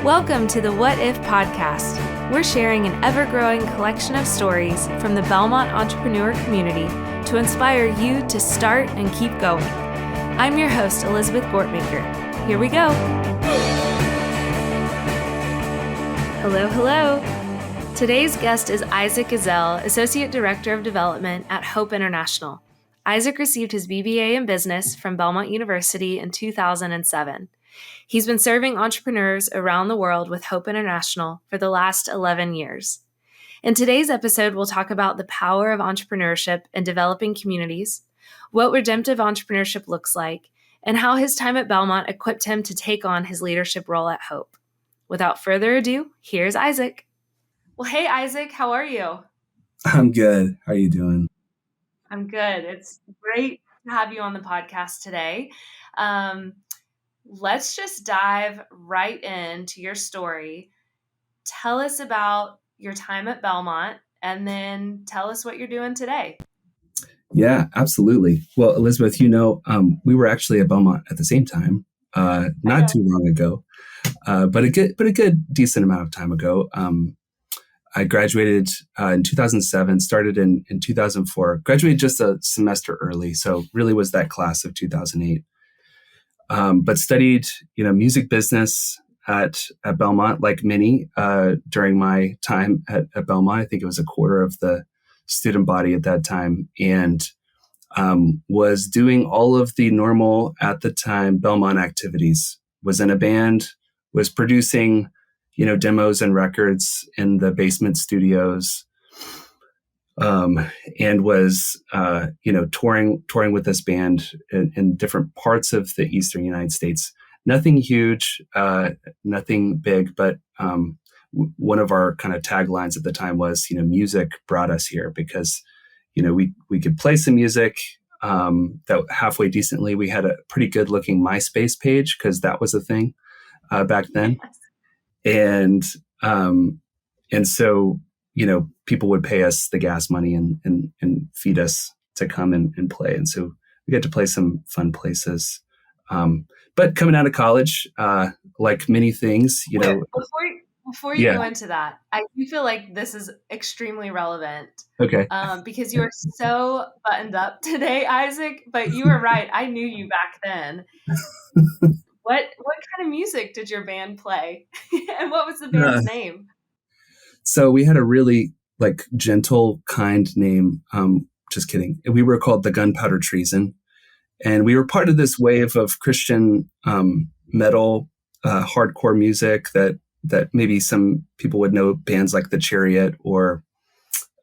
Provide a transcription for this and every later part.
Welcome to the What If podcast. We're sharing an ever-growing collection of stories from the Belmont entrepreneur community to inspire you to start and keep going. I'm your host, Elizabeth Gortmaker. Here we go. Hello. Today's guest is Isaac Ezell, Associate Director of Development at Hope International. Isaac received his BBA in business from Belmont University in 2007. He's been serving entrepreneurs around the world with Hope International for the last 11 years. In today's episode, we'll talk about the power of entrepreneurship in developing communities, what redemptive entrepreneurship looks like, and how his time at Belmont equipped him to take on his leadership role at Hope. Without further ado, here's Isaac. Well, hey, Isaac, how are you? I'm good. How are you doing? I'm good. It's great to have you on the podcast today. Let's just dive right into your story. Tell us about your time at Belmont, and then tell us what you're doing today. Yeah, absolutely. Well, Elizabeth, we were actually at Belmont at the same time, not too long ago, but a good decent amount of time ago. I graduated in 2007, started in 2004, graduated just a semester early, so really was that class of 2008. But studied, music business at Belmont, like many during my time at Belmont. I think it was a quarter of the student body at that time, and was doing all of the normal, at the time, Belmont activities. Was in a band, was producing, demos and records in the basement studios, and was, touring with this band in different parts of the Eastern United States. Nothing huge, nothing big, but one of our kind of taglines at the time was, music brought us here because, we could play some music that halfway decently. We had a pretty good looking MySpace page because that was a thing back then. Yes. And so, people would pay us the gas money and feed us to come and play. And so we got to play some fun places. But coming out of college, like many things, Before you go into that, I do feel like this is extremely relevant. Okay. Because you are so buttoned up today, Isaac, but you were right. I knew you back then. What kind of music did your band play? And what was the band's name? So we had a really gentle, kind name. Just kidding. We were called the Gunpowder Treason. And we were part of this wave of Christian metal, hardcore music that maybe some people would know, bands like The Chariot or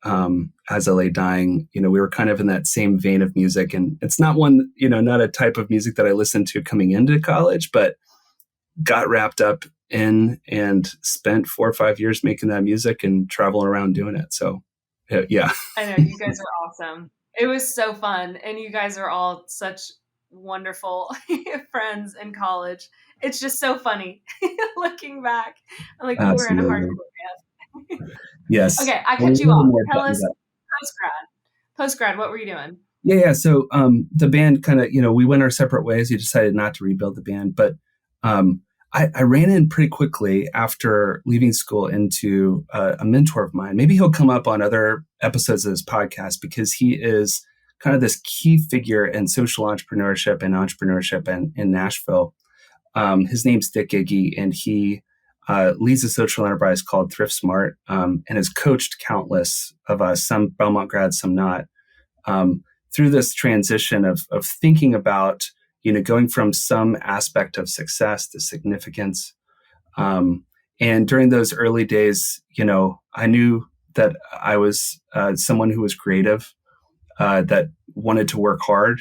Ezell Dying. We were kind of in that same vein of music. And it's not not a type of music that I listened to coming into college, but got wrapped up in and spent 4 or 5 years making that music and traveling around doing it. So, yeah. I know, you guys are awesome. It was so fun. And you guys are all such wonderful friends in college. It's just so funny looking back. I'm like, we were in a hardcore band. Yes. Okay, I cut you off. Tell us post-grad, what were you doing? Yeah. So the band kind of, we went our separate ways. You decided not to rebuild the band. But I ran in pretty quickly after leaving school into a mentor of mine. Maybe he'll come up on other episodes of this podcast because he is kind of this key figure in social entrepreneurship in Nashville. His name's Dick Iggy, and he leads a social enterprise called Thrift Smart, and has coached countless of us, some Belmont grads, some not, through this transition of thinking about, going from some aspect of success to significance. And during those early days, I knew that I was someone who was creative, that wanted to work hard.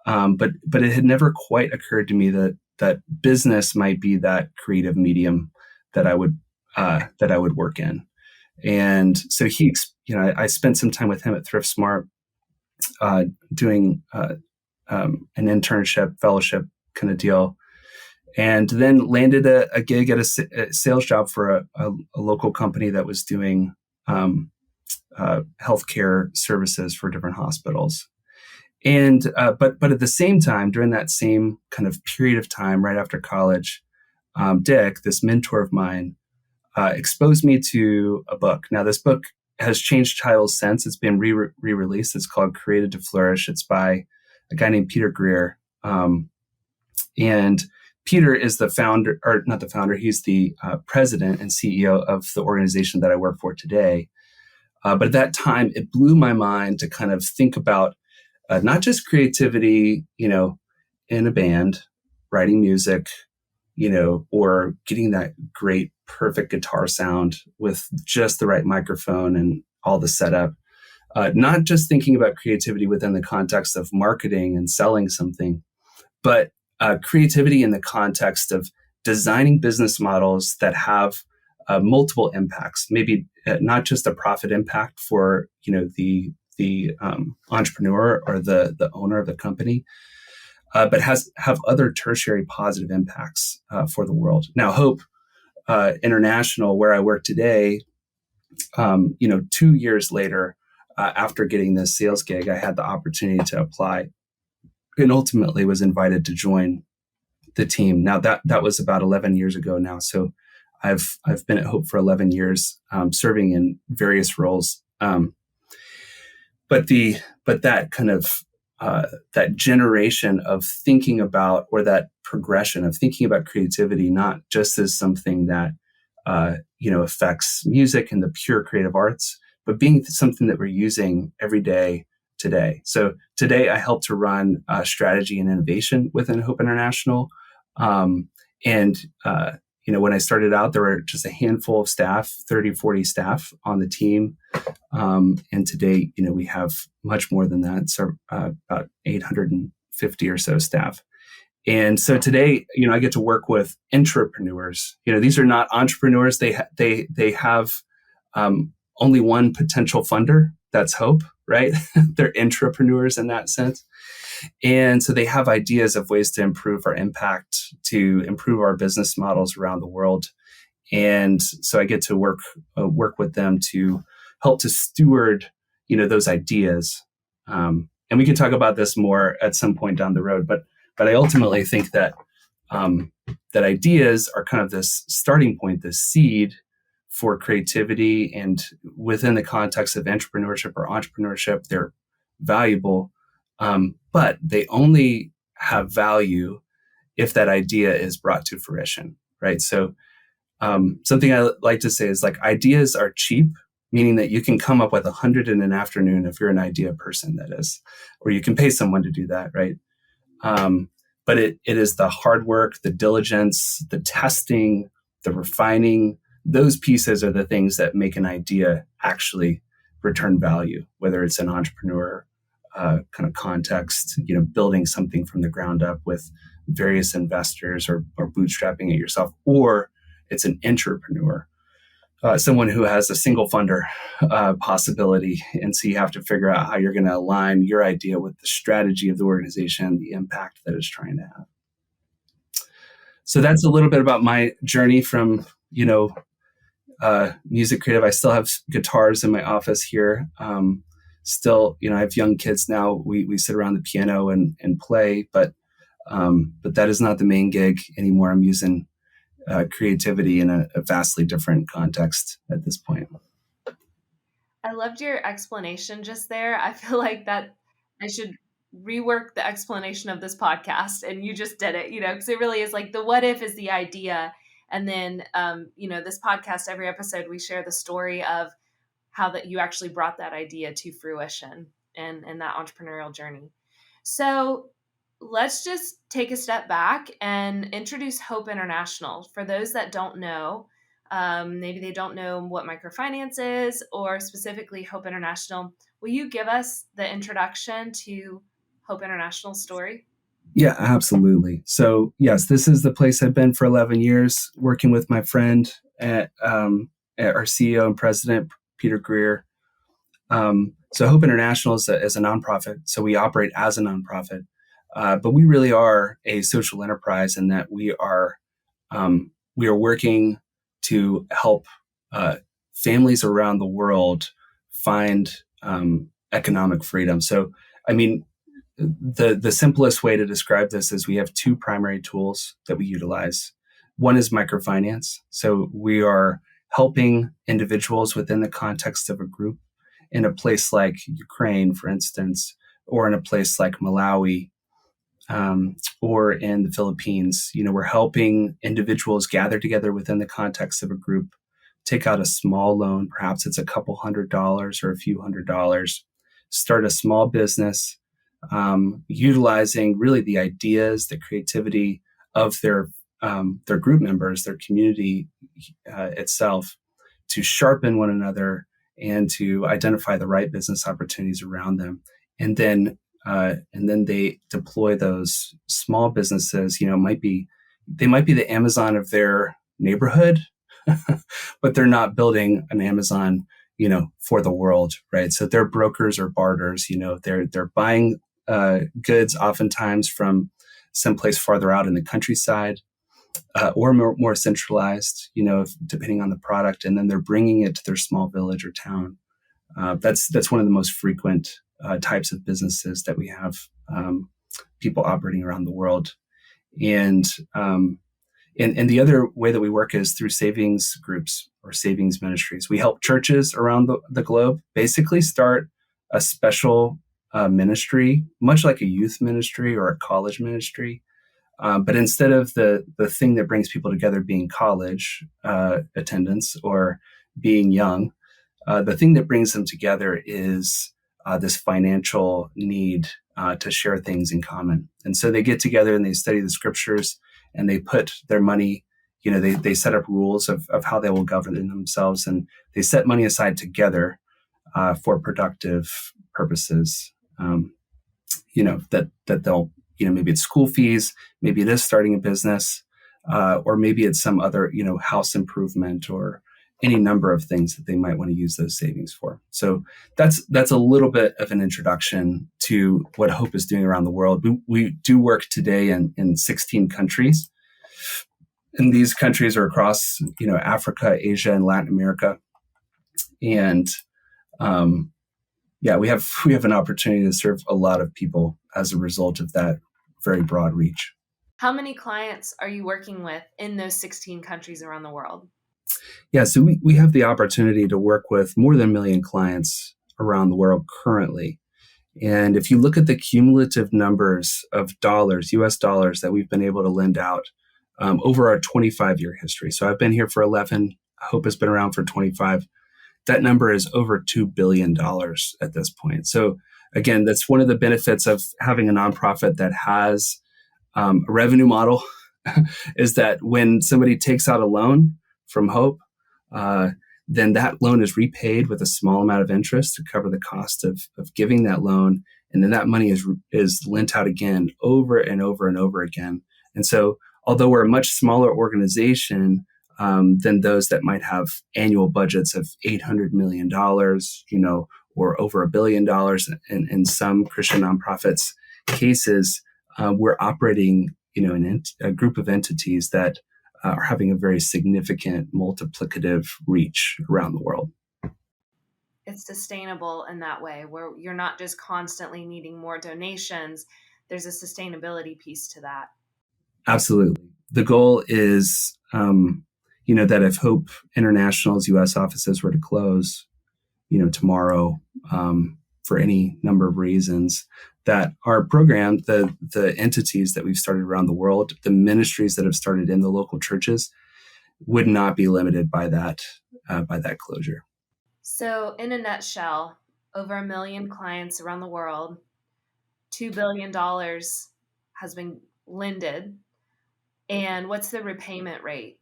But it had never quite occurred to me that business might be that creative medium that I would work in. And so I spent some time with him at Thrift Smart, doing an internship, fellowship kind of deal, and then landed a gig at a sales job for a local company that was doing healthcare services for different hospitals. And but at the same time, during that same kind of period of time, right after college, Dick, this mentor of mine, exposed me to a book. Now, this book has changed titles since. It's been re-released. It's called Created to Flourish. It's by a guy named Peter Greer. And Peter is the founder, or not the founder, he's the president and CEO of the organization that I work for today. But at that time, it blew my mind to kind of think about not just creativity, in a band, writing music, or getting that great, perfect guitar sound with just the right microphone and all the setup. Not just thinking about creativity within the context of marketing and selling something, but creativity in the context of designing business models that have multiple impacts. Maybe not just a profit impact for the entrepreneur or the owner of the company, but have other tertiary positive impacts for the world. Now, Hope International, where I work today, 2 years later, after getting this sales gig, I had the opportunity to apply and ultimately was invited to join the team. Now that was about 11 years ago now. So I've been at Hope for 11 years, serving in various roles. But that kind of that generation of thinking about, or that progression of thinking about creativity, not just as something that affects music and the pure creative arts, but being something that we're using every day today. So today I help to run strategy and innovation within Hope International. When I started out, there were just a handful of staff, 30, 40 staff on the team. And today, we have much more than that. So about 850 or so staff. And so today, I get to work with entrepreneurs. These are not entrepreneurs. They have only one potential funder. That's Hope, right? They're entrepreneurs in that sense. And so they have ideas of ways to improve our impact, to improve our business models around the world. And so I get to work with them to help to steward, those ideas. And we can talk about this more at some point down the road. But I ultimately think that that ideas are kind of this starting point, this seed for creativity. And within the context of entrepreneurship, they're valuable. But they only have value if that idea is brought to fruition, right? So something I like to say is, like, ideas are cheap, meaning that you can come up with 100 in an afternoon if you're an idea person, that is, or you can pay someone to do that, right? But it is the hard work, the diligence, the testing, the refining. Those pieces are the things that make an idea actually return value, whether it's an entrepreneur kind of context, building something from the ground up with various investors, or bootstrapping it yourself, or it's an entrepreneur, someone who has a single funder possibility. And so you have to figure out how you're going to align your idea with the strategy of the organization, the impact that it's trying to have. So that's a little bit about my journey from, music creative. I still have guitars in my office here. Still, I have young kids now. We sit around the piano and play, but that is not the main gig anymore. I'm using creativity in a vastly different context at this point. I loved your explanation just there. I feel like that I should rework the explanation of this podcast, and you just did it, because it really is like the what if is the idea. And then, this podcast, every episode, we share the story of how that you actually brought that idea to fruition and that entrepreneurial journey. So let's just take a step back and introduce Hope International. For those that don't know, maybe they don't know what microfinance is, or specifically Hope International. Will you give us the introduction to Hope International's story? Yeah, absolutely. So yes, this is the place I've been for 11 years, working with my friend at our CEO and president, Peter Greer. So Hope International is a nonprofit. So we operate as a nonprofit, but we really are a social enterprise in that we are working to help families around the world find economic freedom. So, the simplest way to describe this is we have two primary tools that we utilize. One is microfinance. So we are helping individuals within the context of a group in a place like Ukraine, for instance, or in a place like Malawi, or in the Philippines. We're helping individuals gather together within the context of a group, take out a small loan. Perhaps it's a couple $100s or a few $100s, start a small business, utilizing really the ideas, the creativity of their group members, their community itself, to sharpen one another and to identify the right business opportunities around them. And then they deploy those small businesses. They might be the Amazon of their neighborhood, but they're not building an Amazon, for the world, right? So they're brokers or barters. They're buying goods oftentimes from someplace farther out in the countryside, or more centralized, depending on the product, and then they're bringing it to their small village or town. That's one of the most frequent types of businesses that we have, people operating around the world. And the other way that we work is through savings groups or savings ministries. We help churches around the globe basically start a special ministry, much like a youth ministry or a college ministry. But instead of the thing that brings people together being college attendance or being young, the thing that brings them together is this financial need to share things in common. And so they get together and they study the scriptures, and they put their money, they set up rules of how they will govern themselves, and they set money aside together for productive purposes. That they'll, maybe it's school fees, maybe it is starting a business, or maybe it's some other, house improvement or any number of things that they might want to use those savings for. So that's a little bit of an introduction to what Hope is doing around the world. We do work today in 16 countries. And these countries are across, Africa, Asia, and Latin America. And we have an opportunity to serve a lot of people as a result of that very broad reach. How many clients are you working with in those 16 countries around the world? Yeah, so we have the opportunity to work with more than 1 million clients around the world currently. And if you look at the cumulative numbers of dollars, US dollars, that we've been able to lend out over our 25-year history. So I've been here for 11. Hope has been around for 25. That number is over $2 billion at this point. So again, that's one of the benefits of having a nonprofit that has a revenue model is that when somebody takes out a loan from Hope, then that loan is repaid with a small amount of interest to cover the cost of giving that loan. And then that money is lent out again over and over and over again. And so although we're a much smaller organization than those that might have annual budgets of $800 million, or over $1 billion in some Christian nonprofits cases, we're operating, in a group of entities that are having a very significant multiplicative reach around the world. It's sustainable in that way, where you're not just constantly needing more donations. There's a sustainability piece to that. Absolutely. The goal is, that if Hope International's U.S. offices were to close, tomorrow, for any number of reasons, that our program, the entities that we've started around the world, the ministries that have started in the local churches, would not be limited by that closure. So in a nutshell, over 1 million clients around the world, $2 billion has been lended. And what's the repayment rate?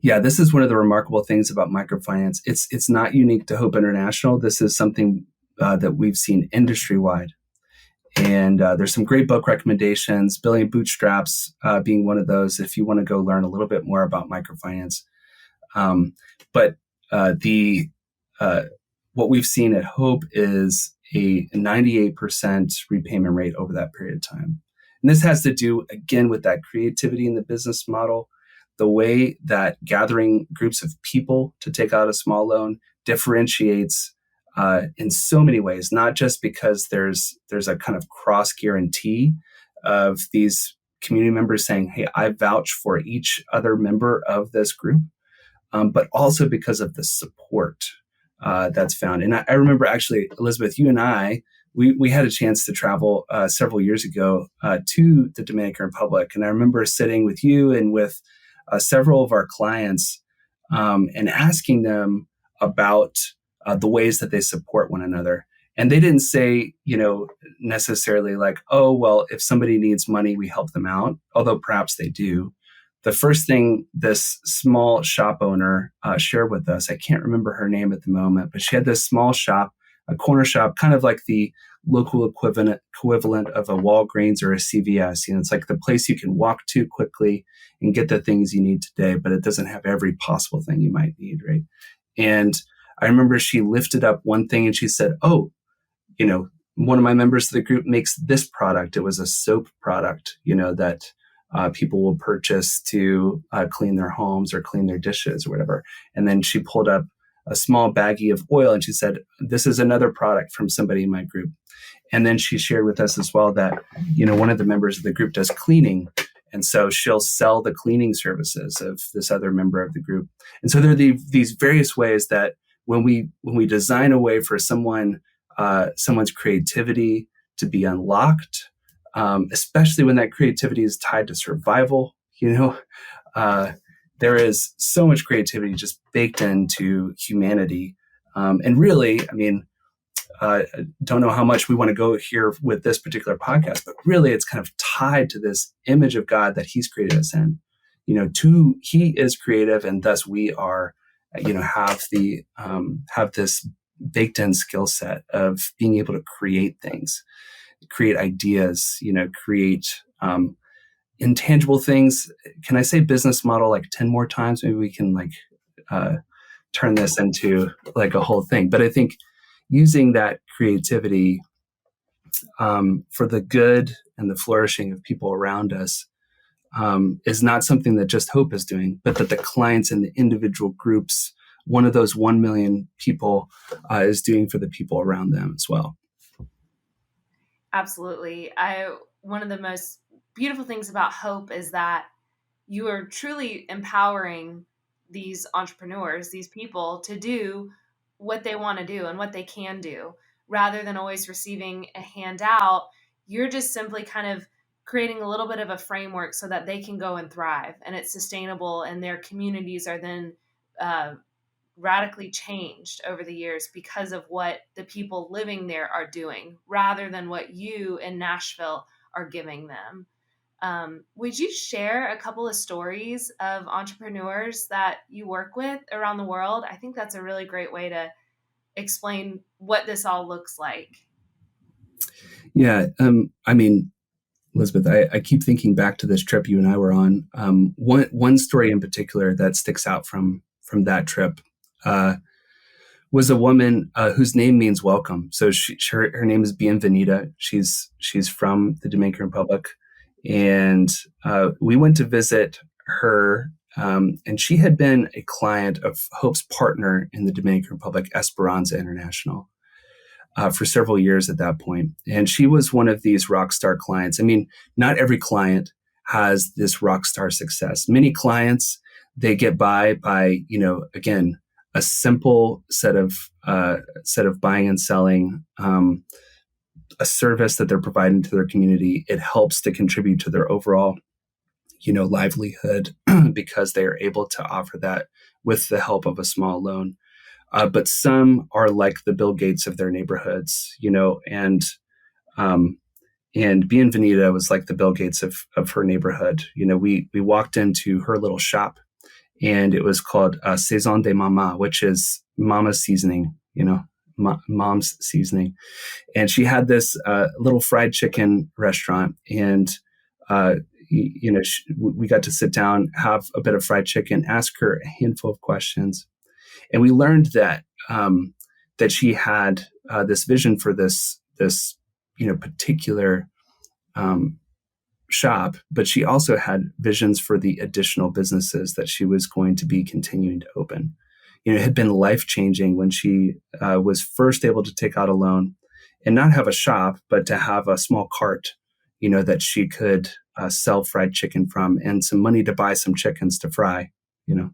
Yeah, this is one of the remarkable things about microfinance. It's not unique to Hope International. This is something that we've seen industry-wide. And there's some great book recommendations, Building Bootstraps being one of those, if you want to go learn a little bit more about microfinance. But what we've seen at Hope is a 98% repayment rate over that period of time. And this has to do, again, with that creativity in the business model, the way that gathering groups of people to take out a small loan differentiates in so many ways, not just because there's a kind of cross guarantee of these community members saying, hey, I vouch for each other member of this group, but also because of the support that's found. And I remember actually, Elizabeth, you and I, we had a chance to travel several years ago to the Dominican Republic. And I remember sitting with you and with several of our clients and asking them about the ways that they support one another. And they didn't say, necessarily like, oh, well, if somebody needs money, we help them out, although perhaps they do. The first thing this small shop owner shared with us, I can't remember her name at the moment, but she had this small shop, a corner shop, kind of like the local equivalent of a Walgreens or a CVS. It's like the place you can walk to quickly and get the things you need today, but it doesn't have every possible thing you might need, right? And I remember she lifted up one thing and she said, oh, one of my members of the group makes this product. It was a soap product, that people will purchase to clean their homes or clean their dishes or whatever. And then she pulled up a small baggie of oil and she said, this is another product from somebody in my group. And then she shared with us as well that, one of the members of the group does cleaning. And so she'll sell the cleaning services of this other member of the group. And so there are these various ways that when we design a way for someone's creativity to be unlocked, especially when that creativity is tied to survival, there is so much creativity just baked into humanity. And really, don't know how much we want to go here with this particular podcast, but really it's kind of tied to this image of God that he's created us in. He is creative, and thus we are, have this baked in skill set of being able to create things, create ideas, create intangible things. Can I say business model like 10 more times? Maybe we can turn this into like a whole thing. But I think using that creativity for the good and the flourishing of people around us is not something that just Hope is doing, but that the clients and the individual groups, one of those 1 million people, is doing for the people around them as well. Absolutely. One of the most beautiful things about Hope is that you are truly empowering these entrepreneurs, these people, to do what they want to do and what they can do, rather than always receiving a handout. You're just simply kind of creating a little bit of a framework so that they can go and thrive, and it's sustainable, and their communities are then radically changed over the years because of what the people living there are doing, rather than what you in Nashville are giving them. Would you share a couple of stories of entrepreneurs that you work with around the world? I think that's a really great way to explain what this all looks like. Yeah. Elizabeth, I keep thinking back to this trip you and I were on. One story in particular that sticks out from that trip was a woman whose name means welcome. So her name is Bienvenida. She's from the Dominican Republic, and we went to visit her. And she had been a client of Hope's partner in the Dominican Republic, Esperanza International, for several years at that point. And she was one of these rock star clients. Not every client has this rock star success. Many clients, they get by, again, a simple set of buying and selling, a service that they're providing to their community. It helps to contribute to their overall, livelihood because they are able to offer that with the help of a small loan. But some are like the Bill Gates of their neighborhoods, and Bienvenida was like the Bill Gates of her neighborhood. We walked into her little shop, and it was called Saison de Mama, which is Mama's seasoning, mom's seasoning. And she had this little fried chicken restaurant, and we got to sit down, have a bit of fried chicken, ask her a handful of questions. And we learned that that she had this vision for this particular shop, but she also had visions for the additional businesses that she was going to be continuing to open. It had been life-changing when she was first able to take out a loan and not have a shop, but to have a small cart, that she could sell fried chicken from, and some money to buy some chickens to fry, you know.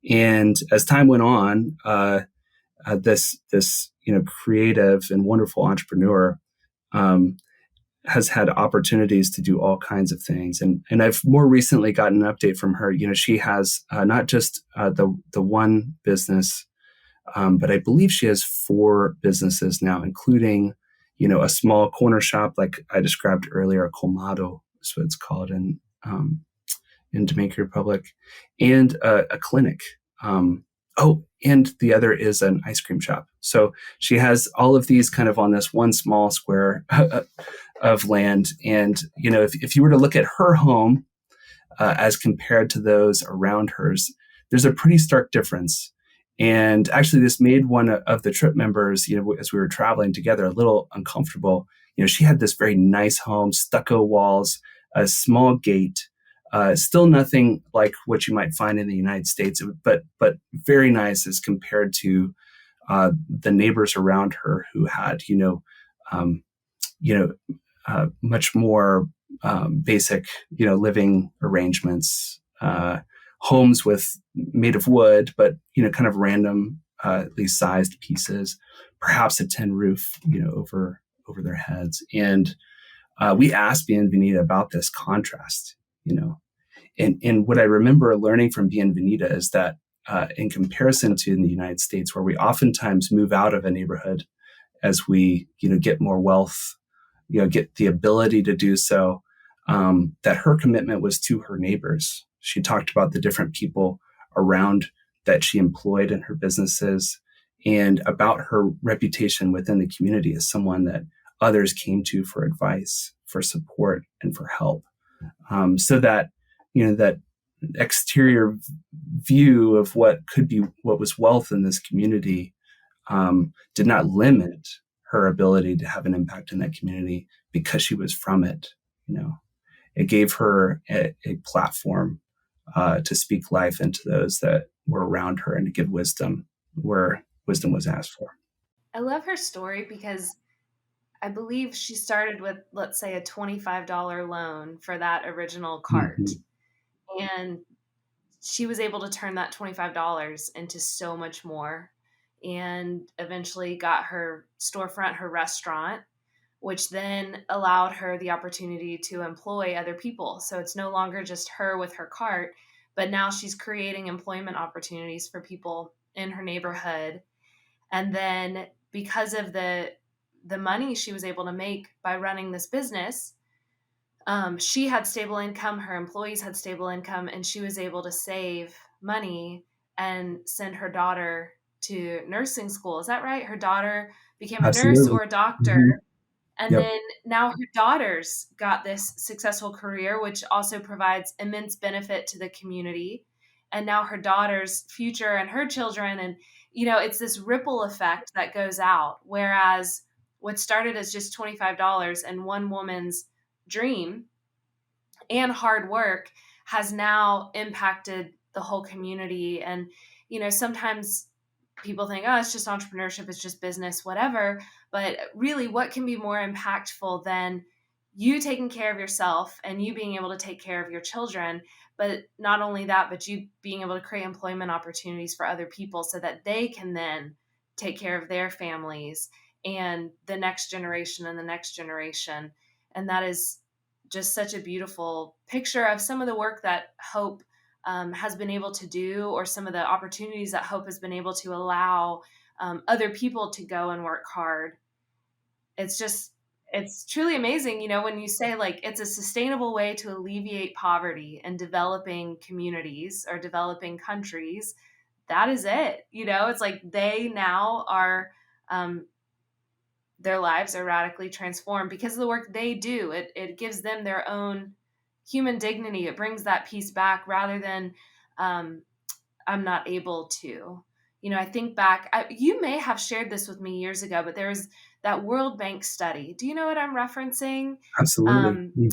And as time went on, this creative and wonderful entrepreneur um, has had opportunities to do all kinds of things. And I've more recently gotten an update from her. She has not just the one business, but I believe she has 4 businesses now, including, a small corner shop, like I described earlier, a colmado is what it's called in Dominican Republic, and a clinic. And the other is an ice cream shop. So she has all of these kind of on this one small square of land. And, if you were to look at her home as compared to those around hers, there's a pretty stark difference. And actually, this made one of the trip members, as we were traveling together, a little uncomfortable. She had this very nice home, stucco walls, a small gate, still nothing like what you might find in the United States, but very nice as compared to the neighbors around her who had, um, much more basic, living arrangements, homes made of wood, but kind of randomly sized pieces, perhaps a tin roof, over their heads. And we asked Bienvenida about this contrast, and what I remember learning from Bienvenida is that in comparison to in the United States, where we oftentimes move out of a neighborhood as we, get more wealth, get the ability to do so, that her commitment was to her neighbors. She talked about the different people around that she employed in her businesses and about her reputation within the community as someone that others came to for advice, for support, and for help. So that, that exterior view of what was wealth in this community did not limit her ability to have an impact in that community because she was from it. It gave her a platform to speak life into those that were around her and to give wisdom where wisdom was asked for. I love her story because I believe she started with, let's say, a $25 loan for that original cart. Mm-hmm. And she was able to turn that $25 into so much more, and eventually got her storefront, her restaurant, which then allowed her the opportunity to employ other people. So it's no longer just her with her cart, but now she's creating employment opportunities for people in her neighborhood. And then because of the money she was able to make by running this business, she had stable income, her employees had stable income, and she was able to save money and send her daughter to nursing school. Is that right? Her daughter became Absolutely. a nurse or a doctor. Mm-hmm. And Yep. then now her daughter's got this successful career, which also provides immense benefit to the community. And now her daughter's future and her children. And, it's this ripple effect that goes out. Whereas what started as just $25 and one woman's dream and hard work has now impacted the whole community. And, sometimes people think, oh, it's just entrepreneurship, it's just business, whatever. But really, what can be more impactful than you taking care of yourself and you being able to take care of your children? But not only that, but you being able to create employment opportunities for other people so that they can then take care of their families and the next generation and the next generation. And that is just such a beautiful picture of some of the work that Hope has been able to do, or some of the opportunities that Hope has been able to allow other people to go and work hard. It's truly amazing, when you say like it's a sustainable way to alleviate poverty in developing communities or developing countries. That is it. It's like they now are, their lives are radically transformed because of the work they do. It gives them their own human dignity. It brings that peace back rather than I'm not able to. I think back, you may have shared this with me years ago, but there was that World Bank study. Do you know what I'm referencing? Absolutely.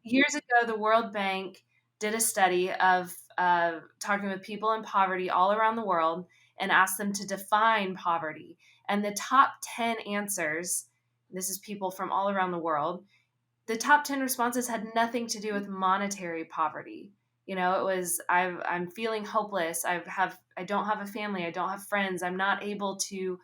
Years ago, the World Bank did a study of talking with people in poverty all around the world and asked them to define poverty. And the top 10 answers, this is people from all around the world, the top 10 responses had nothing to do with monetary poverty. You know, it was, I'm feeling hopeless. I don't have a family. I don't have friends. I'm not able to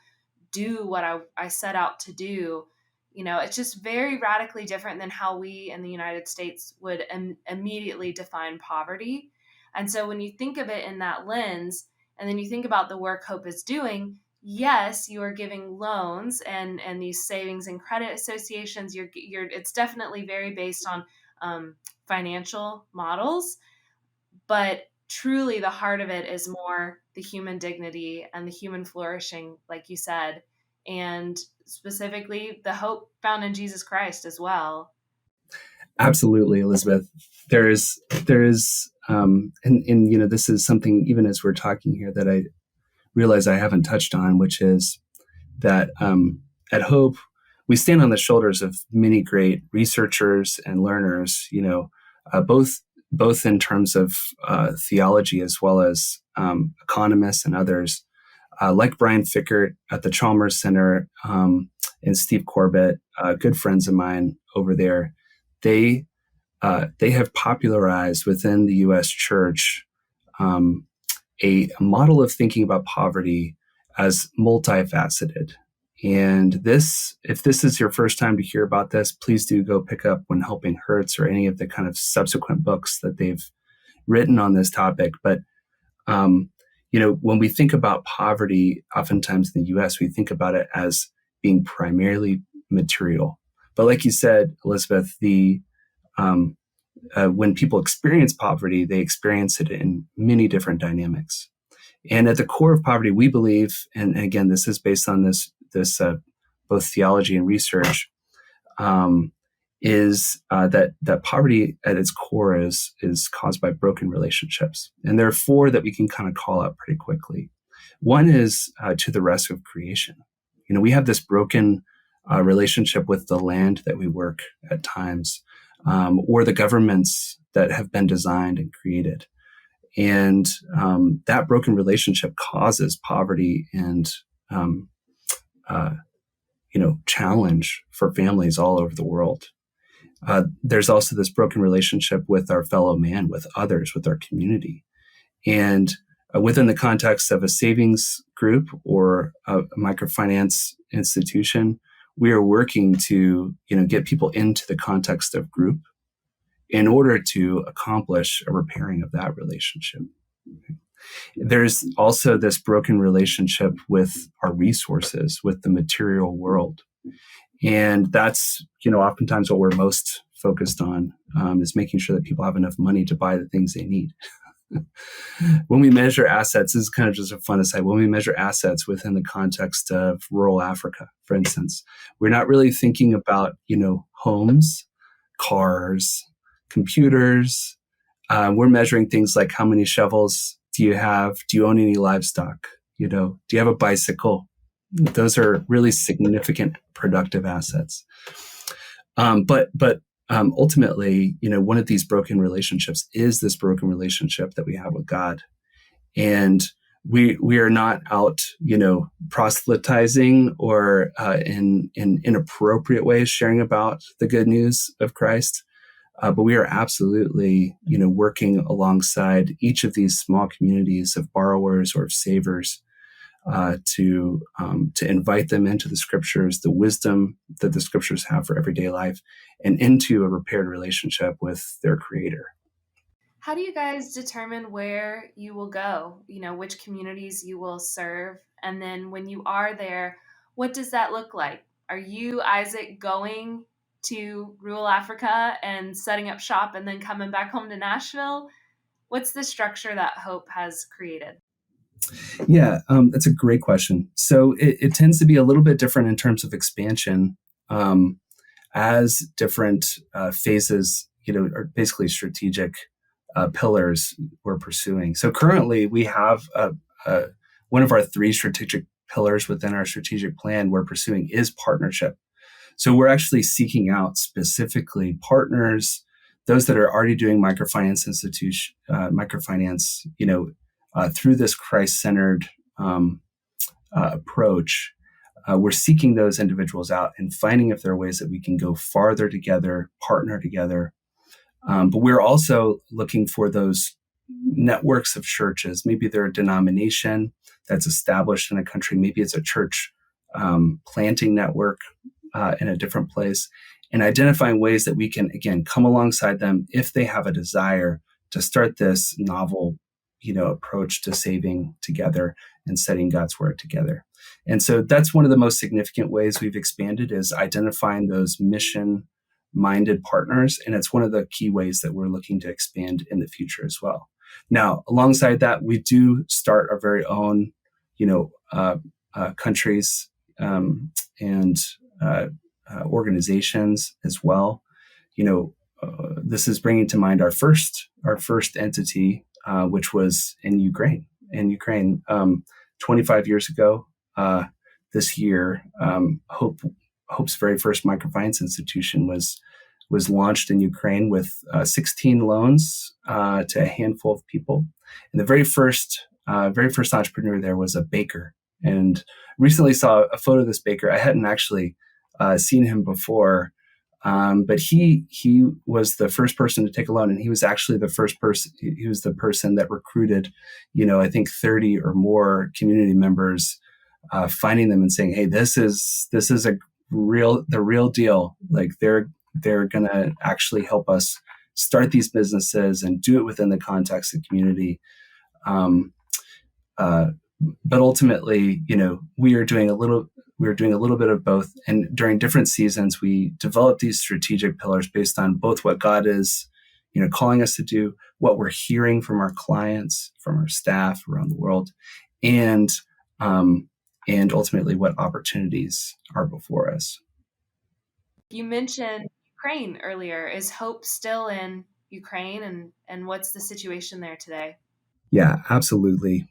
do what I set out to do. You know, it's just very radically different than how we in the United States would immediately define poverty. And so when you think of it in that lens, and then you think about the work Hope is doing, yes, you are giving loans and these savings and credit associations. It's definitely very based on financial models, but truly the heart of it is more the human dignity and the human flourishing, like you said, and specifically the hope found in Jesus Christ as well. Absolutely, Elizabeth. And you know, this is something, even as we're talking here, that I realize I haven't touched on, which is that at Hope, we stand on the shoulders of many great researchers and learners, you know, both in terms of theology as well as economists and others, like Brian Fickert at the Chalmers Center, and Steve Corbett, good friends of mine over there. They have popularized within the U.S. church a model of thinking about poverty as multifaceted. And if this is your first time to hear about this, please do go pick up When Helping Hurts or any of the kind of subsequent books that they've written on this topic. But, you know, when we think about poverty, oftentimes in the U.S., we think about it as being primarily material. But like you said, Elizabeth, when people experience poverty, they experience it in many different dynamics. And at the core of poverty, we believe, and again, this is based on this both theology and research, is that poverty at its core is caused by broken relationships. And there are four that we can kind of call out pretty quickly. One is to the rest of creation. You know, we have this broken relationship with the land that we work at times, or the governments that have been designed and created. And that broken relationship causes poverty and, challenge for families all over the world. There's also this broken relationship with our fellow man, with others, with our community. And within the context of a savings group or a microfinance institution, we are working to, get people into the context of group in order to accomplish a repairing of that relationship. There's also this broken relationship with our resources, with the material world. And that's, oftentimes what we're most focused on, is making sure that people have enough money to buy the things they need. When we measure assets, this is kind of just a fun aside. When we measure assets within the context of rural Africa, for instance, we're not really thinking about, homes, cars, computers. We're measuring things like how many shovels do you have? Do you own any livestock? Do you have a bicycle? Those are really significant productive assets. But ultimately, one of these broken relationships is this broken relationship that we have with God. And we are not out, proselytizing or in inappropriate ways sharing about the good news of Christ. But we are absolutely, working alongside each of these small communities of borrowers or of savers to invite them into the scriptures, the wisdom that the scriptures have for everyday life, and into a repaired relationship with their Creator. How do you guys determine where you will go? Which communities you will serve? And then when you are there, what does that look like? Are you, Isaac, going to rural Africa and setting up shop and then coming back home to Nashville? What's the structure that Hope has created? Yeah, that's a great question. So it tends to be a little bit different in terms of expansion, as different phases, are basically strategic pillars we're pursuing. So currently we have one of our three strategic pillars within our strategic plan we're pursuing is partnership. So we're actually seeking out specifically partners, those that are already doing microfinance through this Christ-centered approach, we're seeking those individuals out and finding if there are ways that we can go farther together, partner together. But we're also looking for those networks of churches. Maybe they're a denomination that's established in a country. Maybe it's a church planting network in a different place, and identifying ways that we can, again, come alongside them if they have a desire to start this novel, approach to saving together and studying God's word together. And so that's one of the most significant ways we've expanded, is identifying those mission-minded partners. And it's one of the key ways that we're looking to expand in the future as well. Now, alongside that, we do start our very own, countries and organizations as well. This is bringing to mind our first entity, which was in Ukraine. 25 years ago, this year, Hope's very first microfinance institution was launched in Ukraine with 16 loans to a handful of people. And the very first entrepreneur there was a baker. And recently saw a photo of this baker. I hadn't actually seen him before, but he was the first person to take a loan, and he was actually the first person. He was the person that recruited, I think 30 or more community members, finding them and saying, "Hey, this is the real deal. Like they're going to actually help us start these businesses and do it within the context of the community." But ultimately, we were doing a little bit of both. And during different seasons, we developed these strategic pillars based on both what God is, calling us to do, what we're hearing from our clients, from our staff around the world, and ultimately what opportunities are before us. You mentioned Ukraine earlier. Is Hope still in Ukraine, and what's the situation there today? Yeah, absolutely.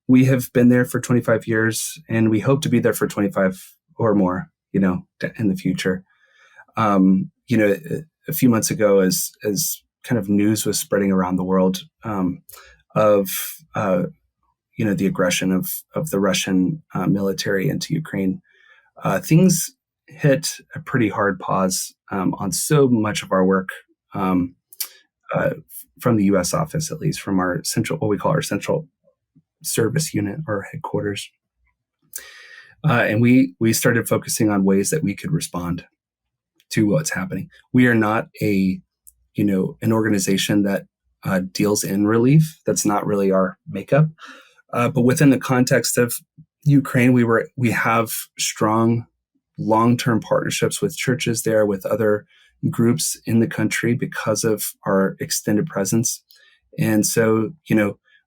We have been there for 25 years, and we hope to be there for 25 or more, in the future. A few months ago, as kind of news was spreading around the world of the aggression of the Russian military into Ukraine, things hit a pretty hard pause on so much of our work. From the U.S. office, at least from our what we call our central service unit or headquarters. And we started focusing on ways that we could respond to what's happening. We are not an organization that deals in relief. That's not really our makeup. But within the context of Ukraine, we have strong long-term partnerships with churches there, with other groups in the country because of our extended presence. And so,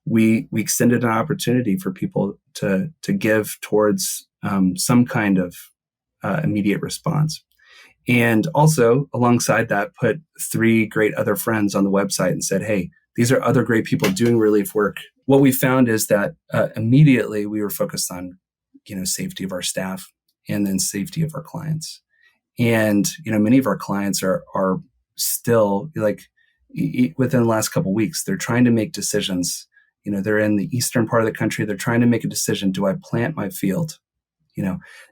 we extended an opportunity for people to give towards some kind of immediate response. And also alongside that, put 3 great other friends on the website and said, "Hey, these are other great people doing relief work." What we found is that immediately we were focused on, safety of our staff and then safety of our clients. And, many of our clients are still within the last couple of weeks, they're trying to make decisions. They're in the eastern part of the country. They're trying to make a decision. Do I plant my field?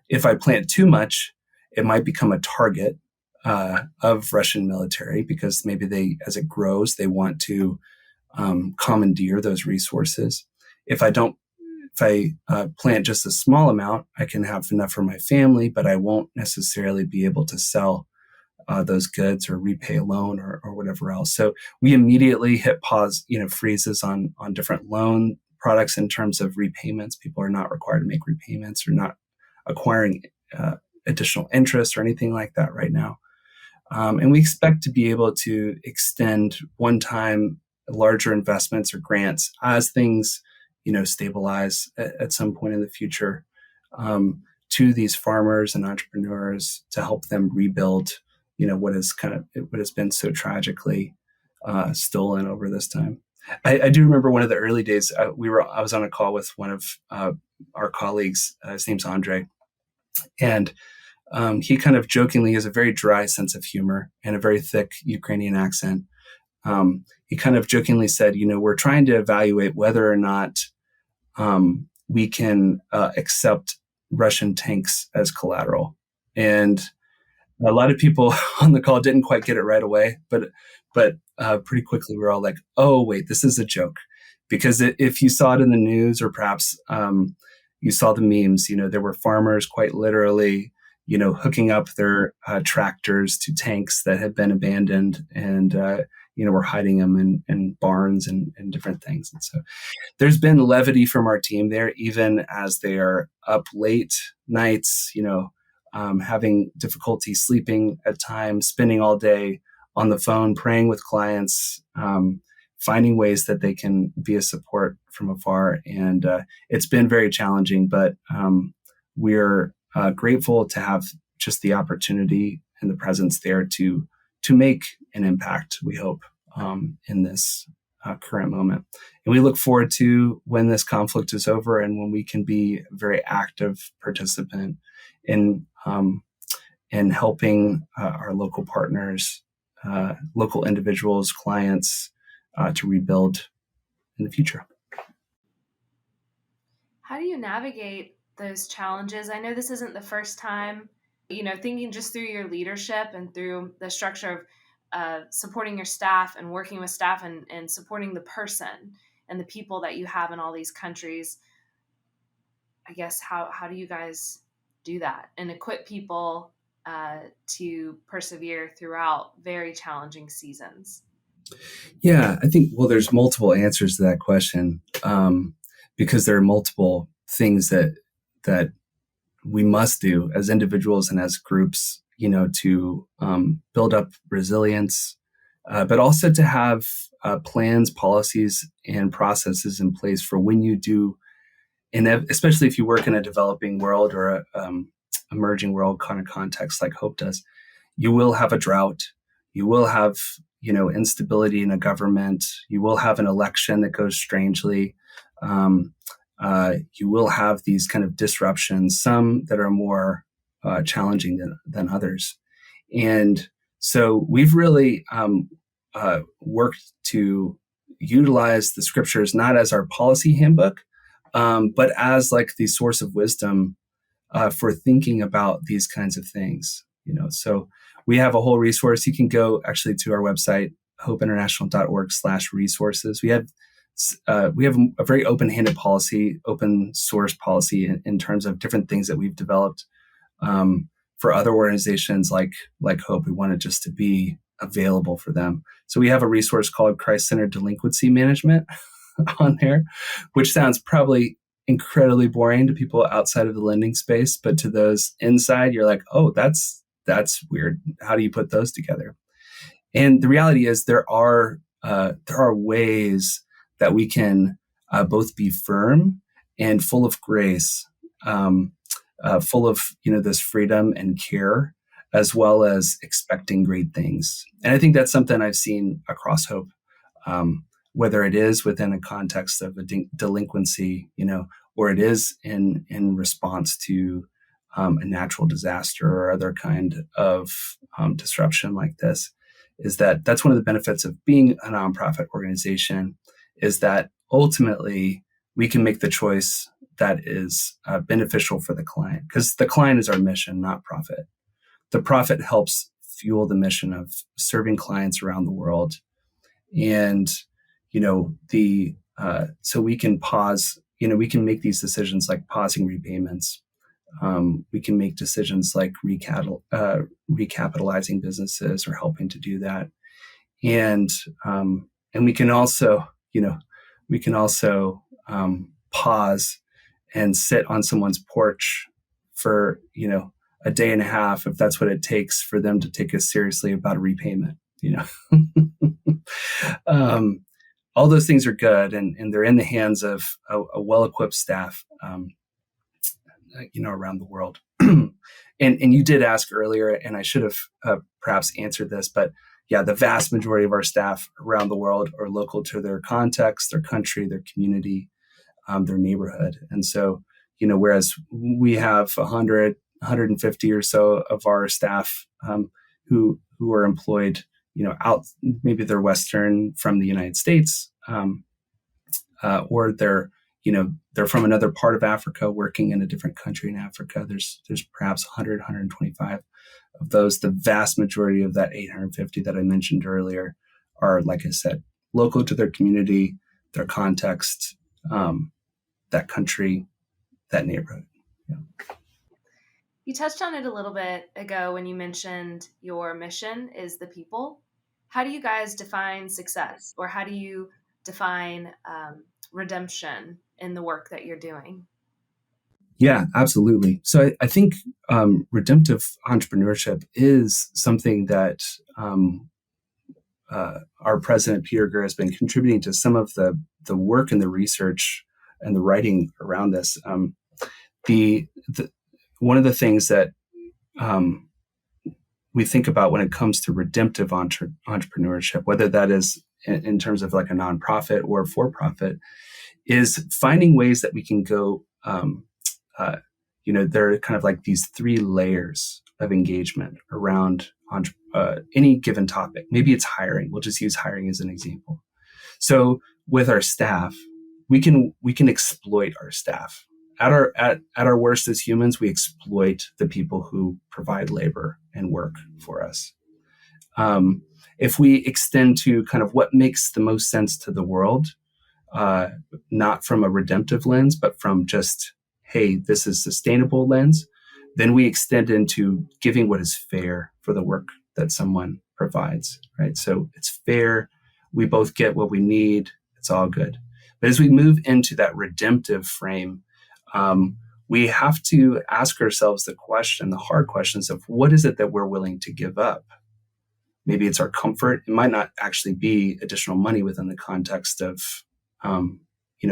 If I plant too much, it might become a target of Russian military, because maybe as it grows, they want to commandeer those resources. If I plant just a small amount, I can have enough for my family, but I won't necessarily be able to sell those goods or repay a loan or whatever else. So we immediately hit pause, freezes on different loan products in terms of repayments. People are not required to make repayments or not acquiring additional interest or anything like that right now. And we expect to be able to extend one-time larger investments or grants as things stabilize at some point in the future, to these farmers and entrepreneurs to help them rebuild, what has been so tragically stolen over this time. I do remember one of the early days. I was on a call with one of our colleagues. His name's Andre, and he kind of jokingly has a very dry sense of humor and a very thick Ukrainian accent. He kind of jokingly said, we're trying to evaluate whether or not we can accept Russian tanks as collateral. And a lot of people on the call didn't quite get it right away, but pretty quickly we were all like, "Oh, wait, this is a joke," because if you saw it in the news, or perhaps you saw the memes, there were farmers quite literally, hooking up their tractors to tanks that had been abandoned, and were hiding them in barns and different things. And so there's been levity from our team there, even as they are up late nights, having difficulty sleeping at times, spending all day on the phone, praying with clients, finding ways that they can be a support from afar. And it's been very challenging, but we're grateful to have just the opportunity and the presence there to make an impact, we hope, in this current moment. And we look forward to when this conflict is over and when we can be a very active participant in helping our local partners, local individuals, clients, to rebuild in the future. How do you navigate those challenges? I know this isn't the first time, thinking just through your leadership and through the structure of supporting your staff and working with staff and supporting the person and the people that you have in all these countries. I guess, how do you guys do that and equip people to persevere throughout very challenging seasons? Yeah, I think, there's multiple answers to that question, because there are multiple things that we must do as individuals and as groups, to build up resilience, but also to have plans, policies, and processes in place for when you do, especially if you work in a developing world or a emerging world kind of context like Hope does. You will have a drought. You will have, instability in a government. You will have an election that goes strangely. You will have these kind of disruptions, some that are more challenging than others. And so we've really worked to utilize the scriptures not as our policy handbook, but as like the source of wisdom for thinking about these kinds of things. So we have a whole resource. You can go actually to our website, hopeinternational.org/resources. We have a very open-handed policy, open source policy in terms of different things that we've developed for other organizations like Hope. We want it just to be available for them. So we have a resource called Christ-Centered Delinquency Management on there, which sounds probably incredibly boring to people outside of the lending space, but to those inside, you're like, oh, that's weird. How do you put those together? And the reality is there are ways that we can both be firm and full of grace, full of this freedom and care, as well as expecting great things. And I think that's something I've seen across Hope, whether it is within a context of a delinquency, or it is in response to a natural disaster or other kind of disruption like this. Is that's one of the benefits of being a nonprofit organization, is that ultimately we can make the choice that is beneficial for the client, because the client is our mission, not profit. The profit helps fuel the mission of serving clients around the world. And, so we can pause, we can make these decisions like pausing repayments. We can make decisions like recapitalizing businesses or helping to do that. And we can also, pause and sit on someone's porch for, a day and a half, if that's what it takes for them to take us seriously about a repayment, all those things are good, and they're in the hands of a well-equipped staff, around the world. And you did ask earlier, and I should have perhaps answered this, but yeah, the vast majority of our staff around the world are local to their context, their country, their community, their neighborhood. And so, whereas we have 100, 150 or so of our staff who are employed, out, maybe they're Western from the United States, or they're, they're from another part of Africa working in a different country in Africa. There's perhaps 100, 125 of those. The vast majority of that 850 that I mentioned earlier are, like I said, local to their community, their context, that country, that neighborhood. Yeah. You touched on it a little bit ago when you mentioned your mission is the people. How do you guys define success, or how do you define redemption in the work that you're doing? Yeah, absolutely. So I think redemptive entrepreneurship is something that our president, Peter Greer, has been contributing to some of the work and the research and the writing around this. The one of the things that we think about when it comes to redemptive entrepreneurship, whether that is in terms of like a nonprofit or for-profit, is finding ways that we can go. There are kind of like these three layers of engagement around any given topic. Maybe it's hiring. We'll just use hiring as an example. So with our staff, we can exploit our staff. At our worst as humans, we exploit the people who provide labor and work for us. If we extend to kind of what makes the most sense to the world, not from a redemptive lens, but from just, hey, this is sustainable lens, then we extend into giving what is fair for the work that someone provides, right? So it's fair. We both get what we need. It's all good. But as we move into that redemptive frame, we have to ask ourselves the hard questions of what is it that we're willing to give up? Maybe it's our comfort. It might not actually be additional money within the context of,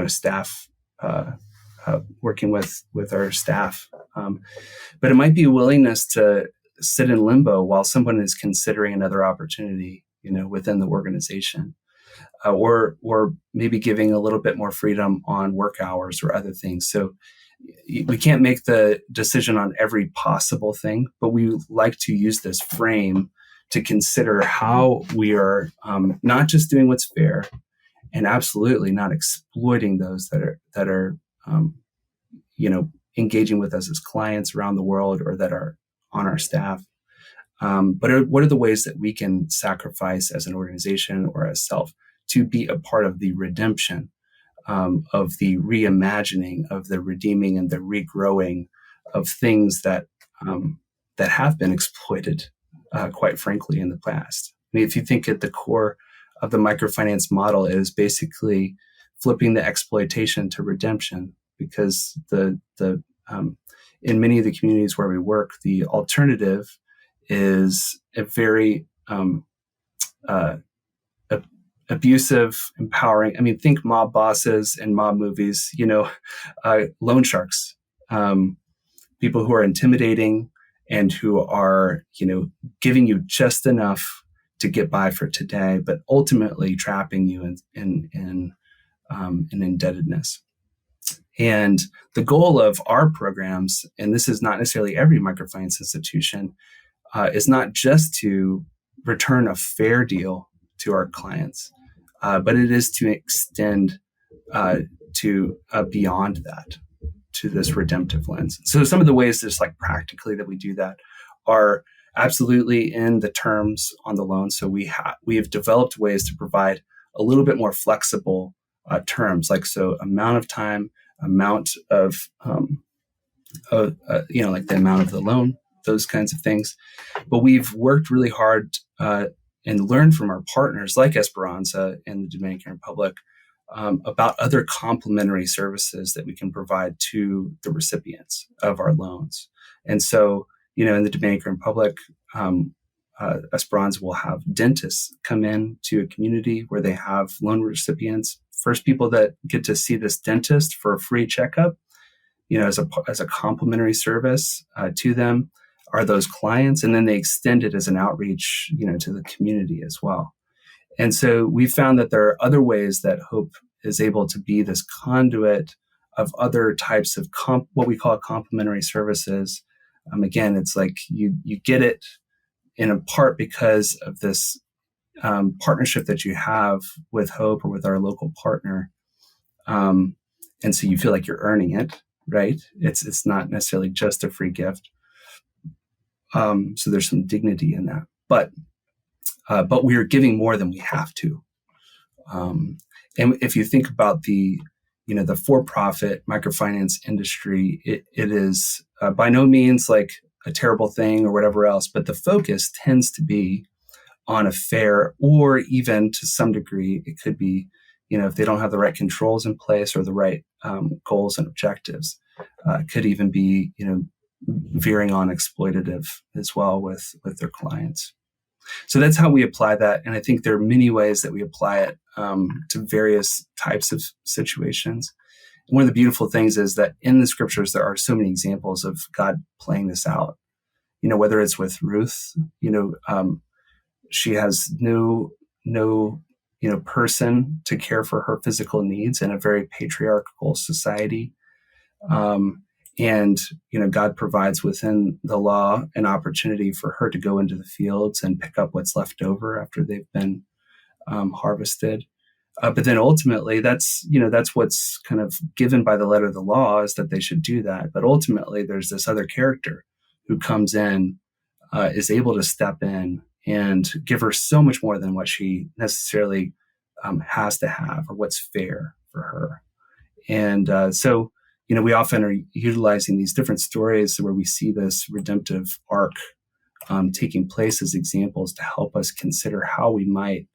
staff, working with our staff. But it might be a willingness to sit in limbo while someone is considering another opportunity, within the organization. Or maybe giving a little bit more freedom on work hours or other things. So we can't make the decision on every possible thing, but we like to use this frame to consider how we are not just doing what's fair, and absolutely not exploiting those that are engaging with us as clients around the world or that are on our staff. But what are the ways that we can sacrifice as an organization or as self to be a part of the redemption, of the reimagining, of the redeeming and the regrowing of things that have been exploited, quite frankly, in the past. I mean, if you think at the core of the microfinance model is basically flipping the exploitation to redemption, because in many of the communities where we work, the alternative is a very abusive, empowering. I mean, think mob bosses and mob movies, loan sharks, people who are intimidating and who are, giving you just enough to get by for today, but ultimately trapping you in indebtedness. And the goal of our programs, and this is not necessarily every microfinance institution, is not just to return a fair deal to our clients, but it is to extend to beyond that, to this redemptive lens. So some of the ways just like practically that we do that are absolutely in the terms on the loan. So we have developed ways to provide a little bit more flexible terms, like so amount of time, amount of like the amount of the loan, those kinds of things. But we've worked really hard and learned from our partners like Esperanza and the Dominican Republic about other complementary services that we can provide to the recipients of our loans. And so, in the Dominican Republic, Esperanza will have dentists come in to a community where they have loan recipients. First people that get to see this dentist for a free checkup, as a complimentary service to them, are those clients, and then they extend it as an outreach, to the community as well. And so we found that there are other ways that Hope is able to be this conduit of other types of what we call complementary services. Again, it's like you get it in a part because of this partnership that you have with Hope or with our local partner. And so you feel like you're earning it, right? It's not necessarily just a free gift. So there's some dignity in that, but we are giving more than we have to. And if you think about the for-profit microfinance industry, it is by no means like a terrible thing or whatever else, but the focus tends to be on a fair, or even to some degree, it could be, if they don't have the right controls in place or the right goals and objectives, it could even be, veering on exploitative as well with their clients. So that's how we apply that. And I think there are many ways that we apply it to various types of situations. And one of the beautiful things is that in the scriptures, there are so many examples of God playing this out, whether it's with Ruth, she has no person to care for her physical needs in a very patriarchal society. And, God provides within the law an opportunity for her to go into the fields and pick up what's left over after they've been harvested. But then ultimately, that's what's kind of given by the letter of the law, is that they should do that. But ultimately, there's this other character who comes in, is able to step in and give her so much more than what she necessarily has to have, or what's fair for her. And so we often are utilizing these different stories where we see this redemptive arc taking place as examples to help us consider how we might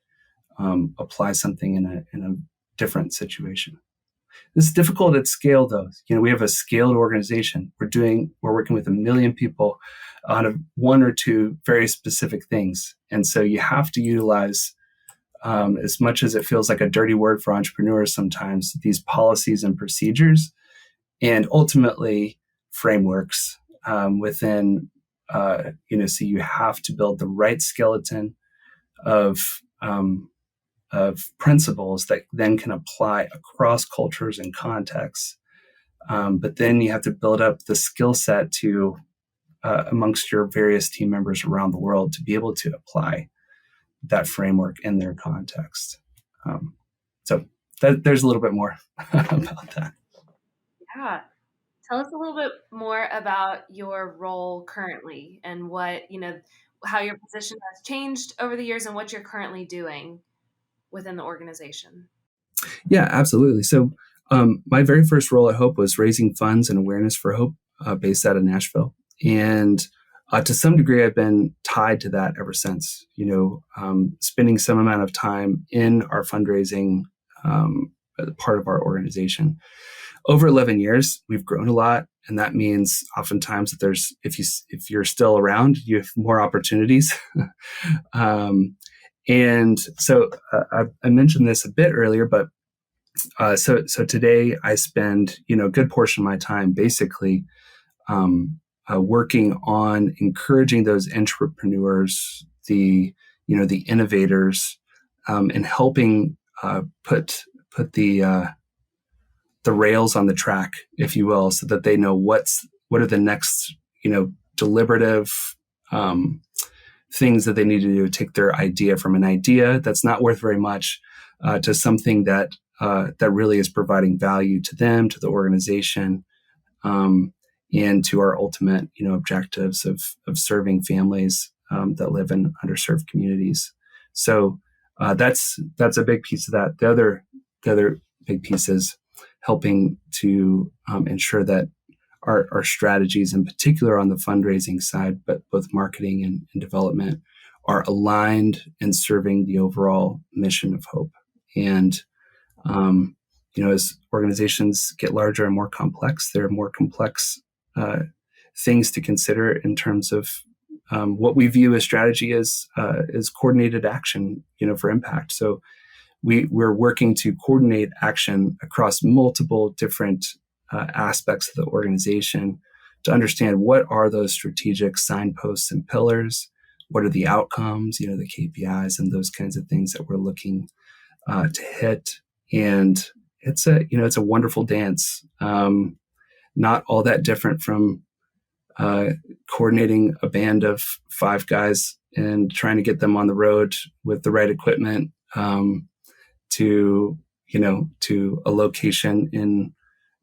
apply something in a different situation. This is difficult at scale, though. We have a scaled organization. We're working with 1 million people on one or two very specific things. And so you have to utilize, as much as it feels like a dirty word for entrepreneurs sometimes, these policies and procedures, and ultimately frameworks within, so you have to build the right skeleton of principles that then can apply across cultures and contexts. But then you have to build up the skill set to amongst your various team members around the world to be able to apply that framework in their context. So there's a little bit more about that. Yeah. Tell us a little bit more about your role currently and what, how your position has changed over the years and what you're currently doing within the organization. Yeah, absolutely. So my very first role at Hope was raising funds and awareness for Hope based out of Nashville. And to some degree, I've been tied to that ever since, spending some amount of time in our fundraising part of our organization. Over 11 years, we've grown a lot. And that means oftentimes that if you're still around, you have more opportunities. And so I mentioned this a bit earlier, but so today I spend, a good portion of my time basically working on encouraging those entrepreneurs, the innovators, and helping put the rails on the track, if you will, so that they know what are the next, deliberative things that they need to do to take their idea from an idea that's not worth very much to something that really is providing value to them, to the organization, and to our ultimate, objectives of serving families that live in underserved communities. So that's a big piece of that. The other big piece is helping to ensure that our strategies, in particular on the fundraising side, but both marketing and development, are aligned in serving the overall mission of Hope. And as organizations get larger and more complex, there are more complex things to consider in terms of what we view as strategy as coordinated action, for impact. So we're working to coordinate action across multiple different aspects of the organization to understand what are those strategic signposts and pillars, what are the outcomes, the KPIs and those kinds of things that we're looking to hit. And it's a wonderful dance, not all that different from coordinating a band of 5 guys and trying to get them on the road with the right equipment to a location in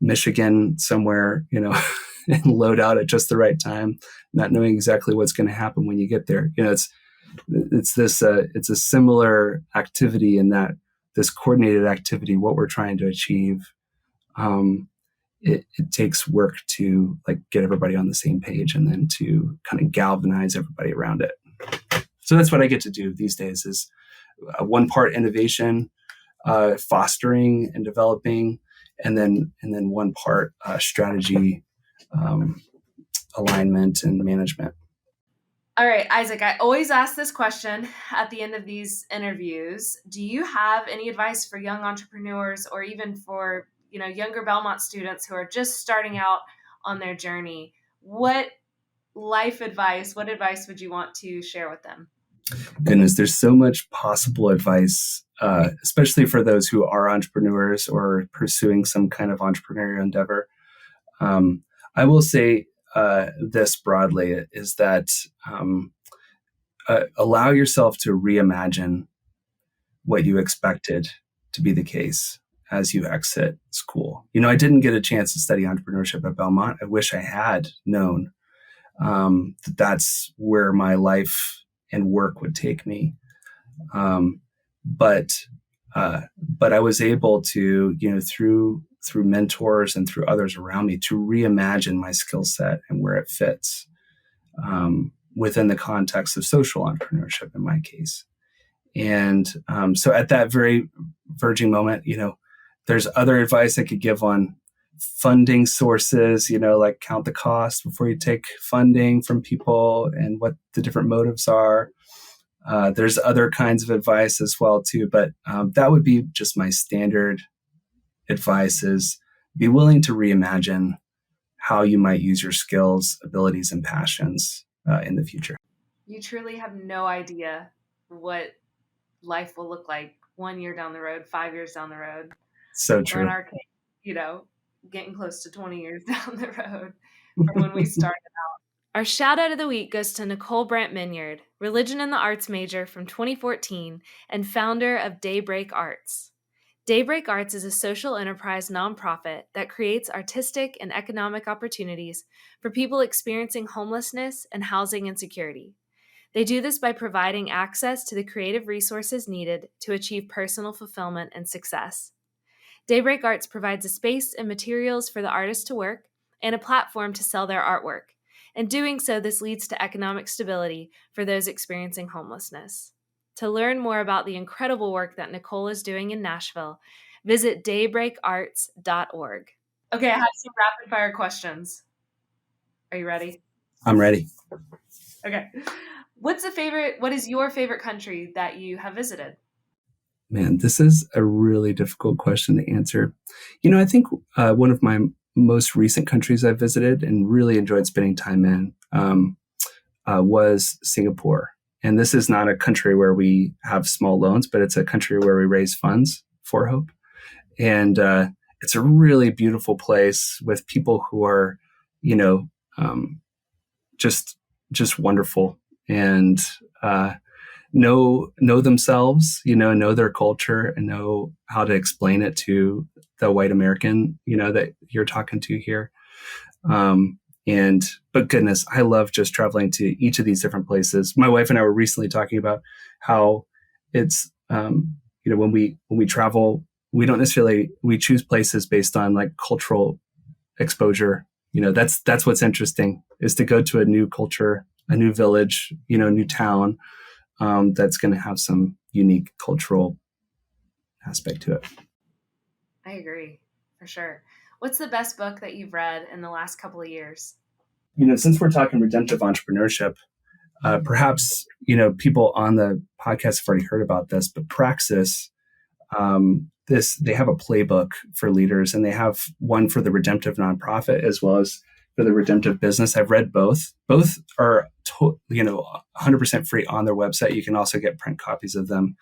Michigan somewhere, and load out at just the right time, not knowing exactly what's going to happen when you get there. It's a similar activity in that this coordinated activity, what we're trying to achieve, it takes work to like get everybody on the same page and then to kind of galvanize everybody around it. So that's what I get to do these days is one part innovation, fostering and developing, and then one part strategy, alignment and management. All right, Isaac, I always ask this question at the end of these interviews. Do you have any advice for young entrepreneurs or even for, younger Belmont students who are just starting out on their journey? What advice would you want to share with them? Goodness, there's so much possible advice, especially for those who are entrepreneurs or pursuing some kind of entrepreneurial endeavor. I will say this broadly is that allow yourself to reimagine what you expected to be the case as you exit school. I didn't get a chance to study entrepreneurship at Belmont. I wish I had known that that's where my life and work would take me. But I was able to, through mentors and through others around me, to reimagine my skill set and where it fits within the context of social entrepreneurship in my case. And so at that very verging moment, there's other advice I could give on funding sources, like count the cost before you take funding from people and what the different motives are. There's other kinds of advice as well too, but that would be just my standard advice is be willing to reimagine how you might use your skills, abilities, and passions in the future. You truly have no idea what life will look like 1 year down the road, 5 years down the road. So true. Or in our case, getting close to 20 years down the road from when we started out. Our shout out of the week goes to Nicole Brandt Minyard, religion and the arts major from 2014 and founder of Daybreak Arts. Daybreak Arts is a social enterprise nonprofit that creates artistic and economic opportunities for people experiencing homelessness and housing insecurity. They do this by providing access to the creative resources needed to achieve personal fulfillment and success. Daybreak Arts provides a space and materials for the artists to work and a platform to sell their artwork. In doing so, this leads to economic stability for those experiencing homelessness. To learn more about the incredible work that Nicole is doing in Nashville, visit daybreakarts.org. Okay, I have some rapid fire questions. Are you ready? I'm ready. Okay. What is your favorite country that you have visited? Man, this is a really difficult question to answer. I think one of my most recent countries I visited and really enjoyed spending time in was Singapore. And this is not a country where we have small loans, but it's a country where we raise funds for hope. And it's a really beautiful place with people who are, just wonderful and know themselves, know their culture and know how to explain it to the white American, that you're talking to here. But goodness, I love just traveling to each of these different places. My wife and I were recently talking about how it's, when we travel, we choose places based on like cultural exposure. That's what's interesting is to go to a new culture, a new village, a new town, that's going to have some unique cultural aspect to it. I agree, for sure. What's the best book that you've read in the last couple of years? Since we're talking redemptive entrepreneurship, perhaps, people on the podcast have already heard about this, but Praxis, they have a playbook for leaders and they have one for the redemptive nonprofit as well as for the redemptive business. I've read both. Both are, 100% free on their website. You can also get print copies of them.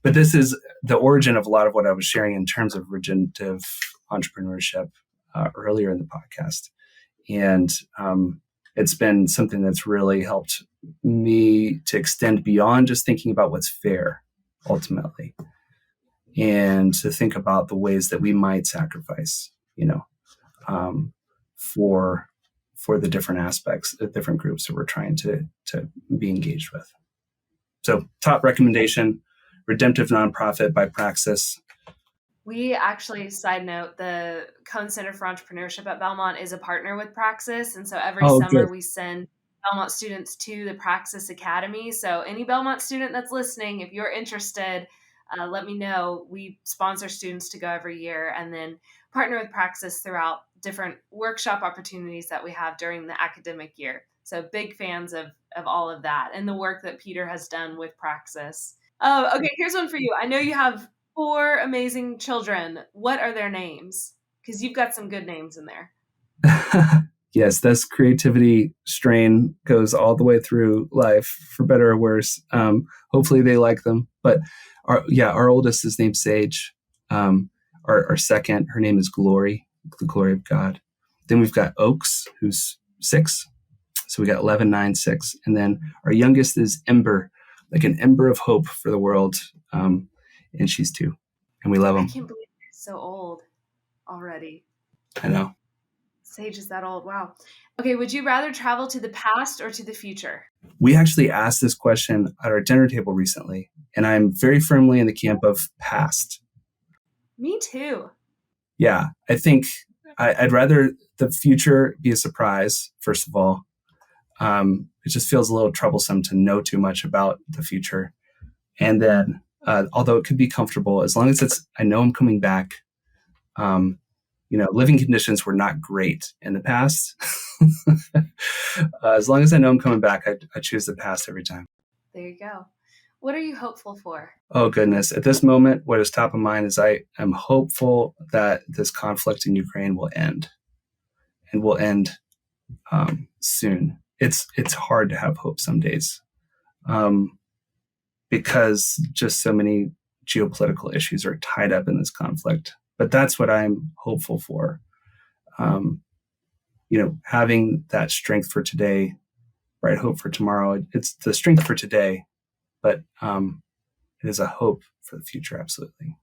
But this is the origin of a lot of what I was sharing in terms of redemptive entrepreneurship earlier in the podcast. And it's been something that's really helped me to extend beyond just thinking about what's fair, ultimately, and to think about the ways that we might sacrifice, for the different aspects, the different groups that we're trying to be engaged with. So top recommendation, redemptive nonprofit by Praxis. We actually, side note, the Cone Center for Entrepreneurship at Belmont is a partner with Praxis. And so every summer we send Belmont students to the Praxis Academy. So any Belmont student that's listening, if you're interested, let me know. We sponsor students to go every year and then partner with Praxis throughout different workshop opportunities that we have during the academic year. So big fans of all of that and the work that Peter has done with Praxis. Okay, here's one for you. I know you have 4 amazing children. What are their names? Because you've got some good names in there. Yes, this creativity strain goes all the way through life, for better or worse. Hopefully they like them. But our oldest is named Sage. Our second, her name is Glory, the glory of God. Then we've got Oaks, who's 6. So we got 11, 9, 6. And then our youngest is Ember, like an ember of hope for the world. And she's 2. And we love them. I can't believe they're so old already. I know. Sage is that old. Wow. Okay. Would you rather travel to the past or to the future? We actually asked this question at our dinner table recently, and I'm very firmly in the camp of past. Me too. Yeah. I think I'd rather the future be a surprise, first of all. It just feels a little troublesome to know too much about the future. And then, although it could be comfortable, as long as I know I'm coming back, living conditions were not great in the past. As long as I know I'm coming back, I choose the past every time. There you go. What are you hopeful for? Oh, goodness. At this moment, what is top of mind is I am hopeful that this conflict in Ukraine will end and will end soon. It's hard to have hope some days because just so many geopolitical issues are tied up in this conflict. But that's what I'm hopeful for. Having that strength for today, bright hope for tomorrow. It's the strength for today, but it is a hope for the future. Absolutely.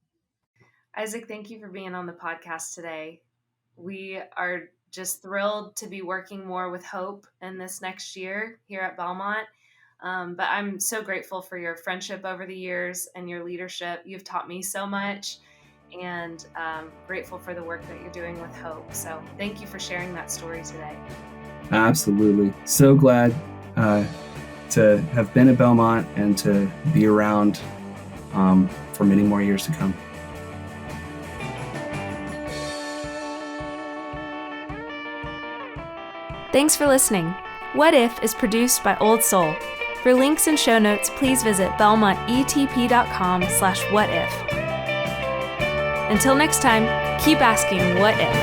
Isaac, thank you for being on the podcast today. We are just thrilled to be working more with hope in this next year here at Belmont. But I'm so grateful for your friendship over the years and your leadership. You've taught me so much, and grateful for the work that you're doing with Hope. So thank you for sharing that story today. Absolutely. So glad to have been at Belmont and to be around for many more years to come. Thanks for listening. What If is produced by Old Soul. For links and show notes, please visit belmontetp.com/whatif. Until next time, keep asking what if.